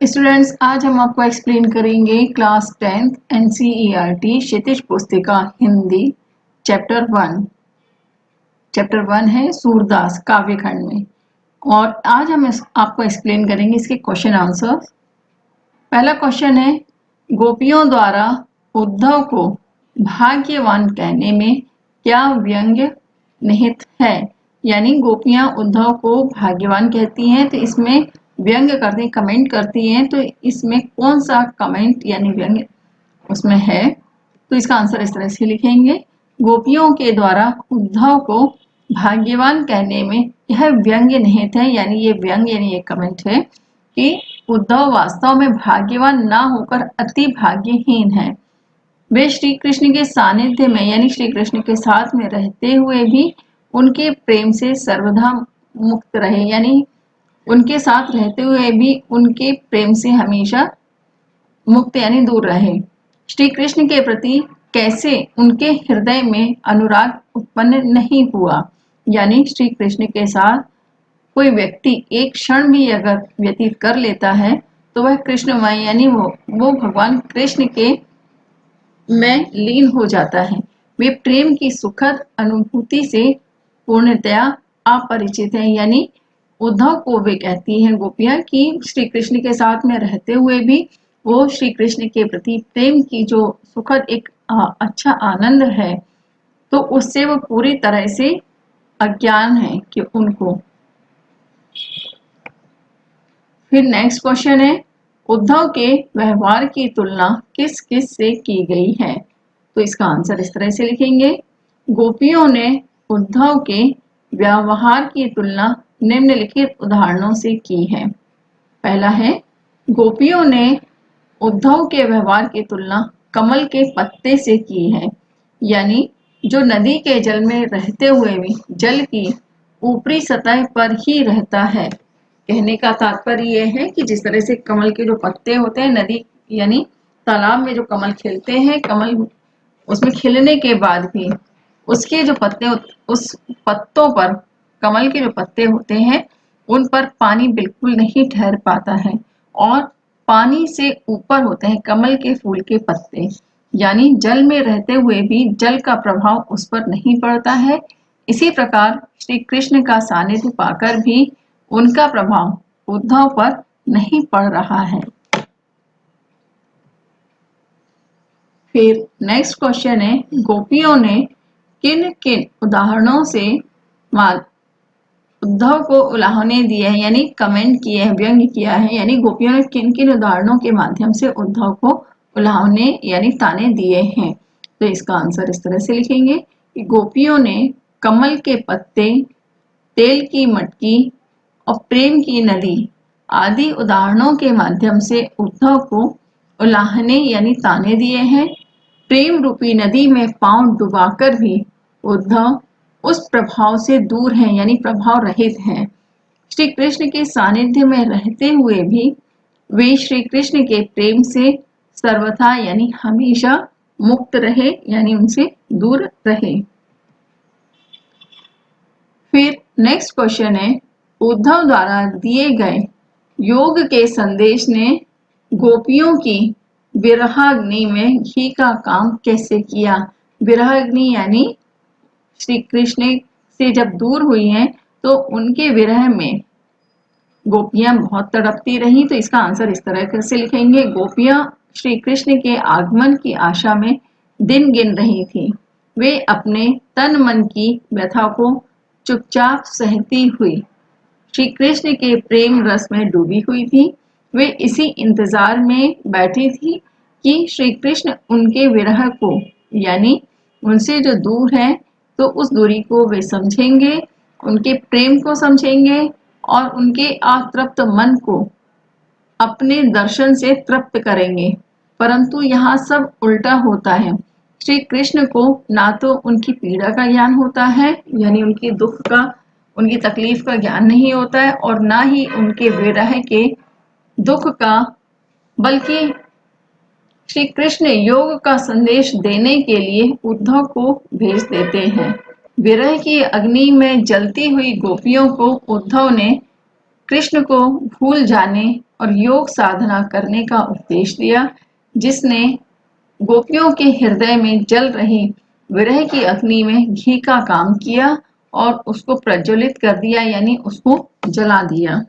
Students, आज हम आपको एक्सप्लेन करेंगे क्लास 10th NCERT क्षितिज पुस्तिका हिंदी चैप्टर 1 है सूरदास काव्यखंड में। और आज हम आपको एक्सप्लेन करेंगे इसके क्वेश्चन आंसर। पहला क्वेश्चन है, गोपियों द्वारा उद्धव को भाग्यवान कहने में क्या व्यंग्य निहित है। यानी गोपियां उद्धव को भाग्यवान कहती हैं, तो इसमें व्यंग्य करती कमेंट करती हैं, तो इसमें कौन सा कमेंट यानी व्यंग्य उसमें है। तो इसका आंसर इस तरह से लिखेंगे, गोपियों के द्वारा उद्धव को भाग्यवान कहने में यह व्यंग्य निहित है। यानी ये व्यंग्य यानी ये कमेंट है कि उद्धव वास्तव में भाग्यवान ना होकर अति भाग्यहीन है। वे श्री कृष्ण के सानिध्य में यानी श्री कृष्ण के साथ में रहते हुए भी उनके प्रेम से सर्वदा मुक्त रहे। यानी उनके साथ रहते हुए भी उनके प्रेम से हमेशा मुक्त यानी दूर रहे। श्री कृष्ण के प्रति कैसे उनके हृदय में अनुराग उत्पन्न नहीं हुआ। यानी श्री कृष्ण के साथ कोई व्यक्ति एक क्षण भी अगर व्यतीत कर लेता है तो वह कृष्णमय यानी वो भगवान कृष्ण के में लीन हो जाता है। वे प्रेम की सुखद अनुभूति से पूर्णतया अपरिचित है। यानी उद्धव को वे कहती हैं गोपियां कि श्री कृष्ण के साथ में रहते हुए भी वो श्री कृष्ण के प्रति प्रेम की जो सुखद एक अच्छा आनंद है, तो उससे वो पूरी तरह से अज्ञान है कि उनको। फिर नेक्स्ट क्वेश्चन है, उद्धव के व्यवहार की तुलना किस किस से की गई है। तो इसका आंसर इस तरह से लिखेंगे, गोपियों ने उद्धव के व्यवहार की तुलना निम्नलिखित उदाहरणों से की है। पहला है, गोपियों ने उद्धव के व्यवहार की तुलना कमल के पत्ते से की है। यानी जो नदी के जल में रहते हुए भी जल की ऊपरी सतह पर ही रहता है। कहने का तात्पर्य यह है कि जिस तरह से कमल के जो पत्ते होते हैं, नदी यानी तालाब में जो कमल खिलते हैं, कमल उसमें खिलने के बाद भी उसके जो पत्ते उस पत्तों पर कमल के जो पत्ते होते हैं उन पर पानी बिल्कुल नहीं ठहर पाता है और पानी से ऊपर होते हैं कमल के फूल के पत्ते। यानी जल में रहते हुए भी जल का प्रभाव उस पर नहीं पड़ता है। इसी प्रकार श्री कृष्ण का सानिध्य पाकर भी उनका प्रभाव उद्धव पर नहीं पड़ रहा है। फिर नेक्स्ट क्वेश्चन है, गोपियों ने किन किन उदाहरणों से उद्धव को उलाहने दिए हैं, यानी कमेंट किए हैं, व्यंग्य किया है। यानी गोपियों ने किन किन उदाहरणों के माध्यम से उद्धव को उलाहने यानी ताने दिए हैं। तो इसका आंसर इस तरह से लिखेंगे कि गोपियों ने कमल के पत्ते, तेल की मटकी और प्रेम की नदी आदि उदाहरणों के माध्यम से उद्धव को उलाहने यानी ताने दिए हैं। प्रेम रूपी नदी में पांव डुबाकर भी उद्धव उस प्रभाव से दूर हैं यानी प्रभाव रहित हैं। श्री कृष्ण के सानिध्य में रहते हुए भी वे श्री कृष्ण के प्रेम से सर्वथा यानी हमेशा मुक्त रहे यानी उनसे दूर रहे। फिर नेक्स्ट क्वेश्चन है, उद्धव द्वारा दिए गए योग के संदेश ने गोपियों की विरहाग्नि में घी का काम कैसे किया। विरहाग्नि यानी श्री कृष्ण से जब दूर हुई हैं तो उनके विरह में गोपियां बहुत तड़पती रही। तो इसका आंसर इस तरह से लिखेंगे, गोपियां श्री कृष्ण के आगमन की आशा में दिन गिन रही थी। वे अपने तन मन की व्यथा को चुपचाप सहती हुई श्री कृष्ण के प्रेम रस में डूबी हुई थी। वे इसी इंतजार में बैठी थी कि श्री कृष्ण उनके विरह को यानी उनसे जो दूर है तो उस दूरी को वे समझेंगे, उनके प्रेम को समझेंगे और उनके अतृप्त मन को अपने दर्शन से तृप्त करेंगे। परंतु यहाँ सब उल्टा होता है। श्री कृष्ण को ना तो उनकी पीड़ा का ज्ञान होता है यानी उनकी दुख का, उनकी तकलीफ का ज्ञान नहीं होता है और ना ही उनके विरह के दुख का, बल्कि श्री कृष्ण योग का संदेश देने के लिए उद्धव को भेज देते हैं। विरह की अग्नि में जलती हुई गोपियों को उद्धव ने कृष्ण को भूल जाने और योग साधना करने का उपदेश दिया, जिसने गोपियों के हृदय में जल रही विरह की अग्नि में घी का काम किया और उसको प्रज्वलित कर दिया, यानी उसको जला दिया।